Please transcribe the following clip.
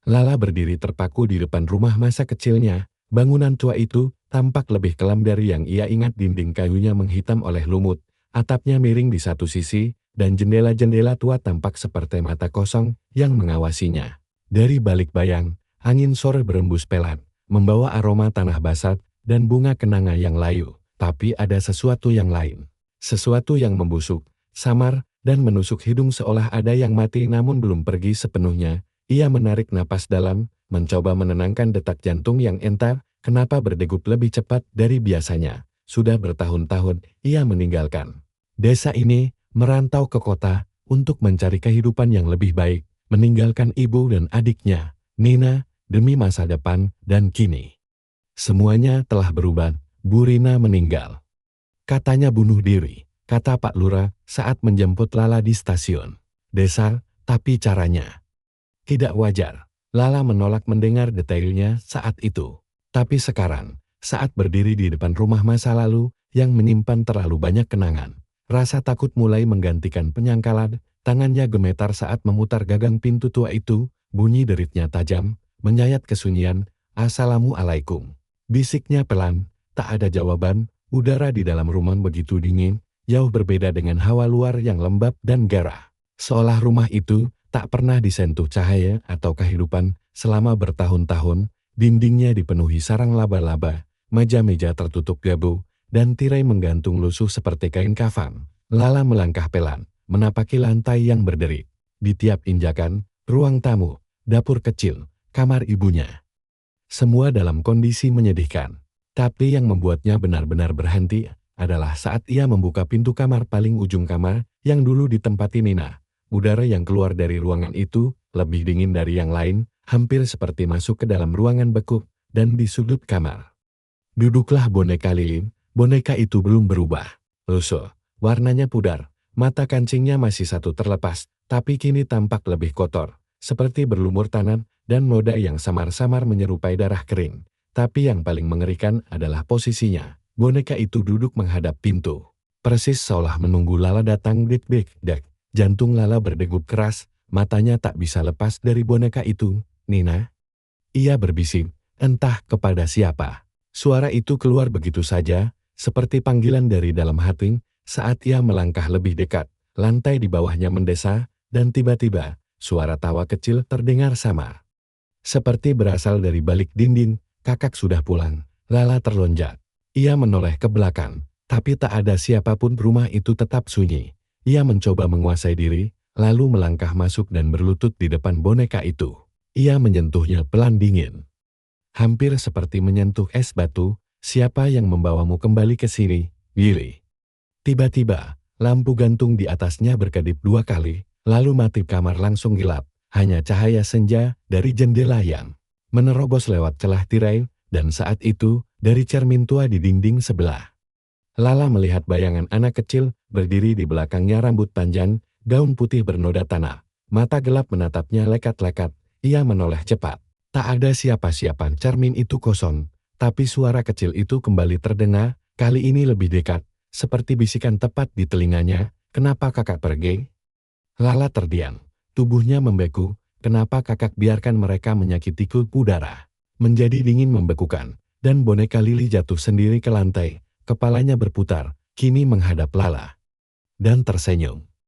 Lala berdiri terpaku di depan rumah masa kecilnya. Bangunan tua itu tampak lebih kelam dari yang ia ingat. Dinding kayunya menghitam oleh lumut, atapnya miring di satu sisi, dan jendela-jendela tua tampak seperti mata kosong yang mengawasinya. Dari balik bayang, angin sore berembus pelan, membawa aroma tanah basah dan bunga kenanga yang layu. Tapi ada sesuatu yang lain. Sesuatu yang membusuk, samar, dan menusuk hidung seolah ada yang mati namun belum pergi sepenuhnya. Ia menarik napas dalam, mencoba menenangkan detak jantung yang entar. Kenapa berdegup lebih cepat dari biasanya? Sudah bertahun-tahun ia meninggalkan desa ini, merantau ke kota untuk mencari kehidupan yang lebih baik, meninggalkan ibu dan adiknya, Nina, demi masa depan. Dan kini semuanya telah berubah. Bu Rina meninggal. Katanya bunuh diri, kata Pak Lurah saat menjemput Lala di stasiun desa, tapi caranya tidak wajar. Lala menolak mendengar detailnya saat itu. Tapi sekarang, saat berdiri di depan rumah masa lalu yang menyimpan terlalu banyak kenangan, rasa takut mulai menggantikan penyangkalan. Tangannya gemetar saat memutar gagang pintu tua itu. Bunyi deritnya tajam, menyayat kesunyian. "Assalamualaikum," bisiknya pelan. Tak ada jawaban. Udara di dalam rumah begitu dingin, jauh berbeda dengan hawa luar yang lembab dan gerah. Seolah rumah itu tak pernah disentuh cahaya atau kehidupan selama bertahun-tahun. Dindingnya dipenuhi sarang laba-laba, meja-meja tertutup gabu, dan tirai menggantung lusuh seperti kain kafan. Lala melangkah pelan, menapaki lantai yang berderit. Di tiap injakan, ruang tamu, dapur kecil, kamar ibunya. Semua dalam kondisi menyedihkan. Tapi yang membuatnya benar-benar berhenti adalah saat ia membuka pintu kamar paling ujung kamar yang dulu ditempati Nina. Udara yang keluar dari ruangan itu lebih dingin dari yang lain, hampir seperti masuk ke dalam ruangan beku. Dan di sudut kamar duduklah boneka lilin. Boneka itu belum berubah. Lusuh, warnanya pudar, mata kancingnya masih satu terlepas, tapi kini tampak lebih kotor, seperti berlumur tanah dan noda yang samar-samar menyerupai darah kering. Tapi yang paling mengerikan adalah posisinya. Boneka itu duduk menghadap pintu, persis seolah menunggu Lala datang. Dik-dik-dak. Jantung Lala berdegup keras, matanya tak bisa lepas dari boneka itu. "Nina?" Ia berbisik, entah kepada siapa. Suara itu keluar begitu saja, seperti panggilan dari dalam hati. Saat ia melangkah lebih dekat, lantai di bawahnya mendesah, dan tiba-tiba, suara tawa kecil terdengar samar. Seperti berasal dari balik dinding. "Kakak sudah pulang." Lala terlonjak. Ia menoleh ke belakang, tapi tak ada siapapun. Rumah itu tetap sunyi. Ia mencoba menguasai diri, lalu melangkah masuk dan berlutut di depan boneka itu. Ia menyentuhnya pelan dingin, hampir seperti menyentuh es batu. "Siapa yang membawamu kembali ke sini, Billy?" Tiba-tiba, lampu gantung di atasnya berkedip 2 kali, lalu mati. Kamar langsung gelap, hanya cahaya senja dari jendela yang menerobos lewat celah tirai. Dan saat itu, dari cermin tua di dinding sebelah, Lala melihat bayangan anak kecil berdiri di belakangnya. Rambut panjang, gaun putih bernoda tanah, mata gelap menatapnya lekat-lekat. Ia menoleh cepat. Tak ada siapa-siapa. Cermin itu kosong, tapi suara kecil itu kembali terdengar, kali ini lebih dekat, seperti bisikan tepat di telinganya. "Kenapa kakak pergi?" Lala terdiam, tubuhnya membeku. Kenapa kakak biarkan mereka menyakitiku? Udara menjadi dingin membekukan, dan boneka Lili jatuh sendiri ke lantai. Kepalanya berputar, kini menghadap Lala, dan tersenyum.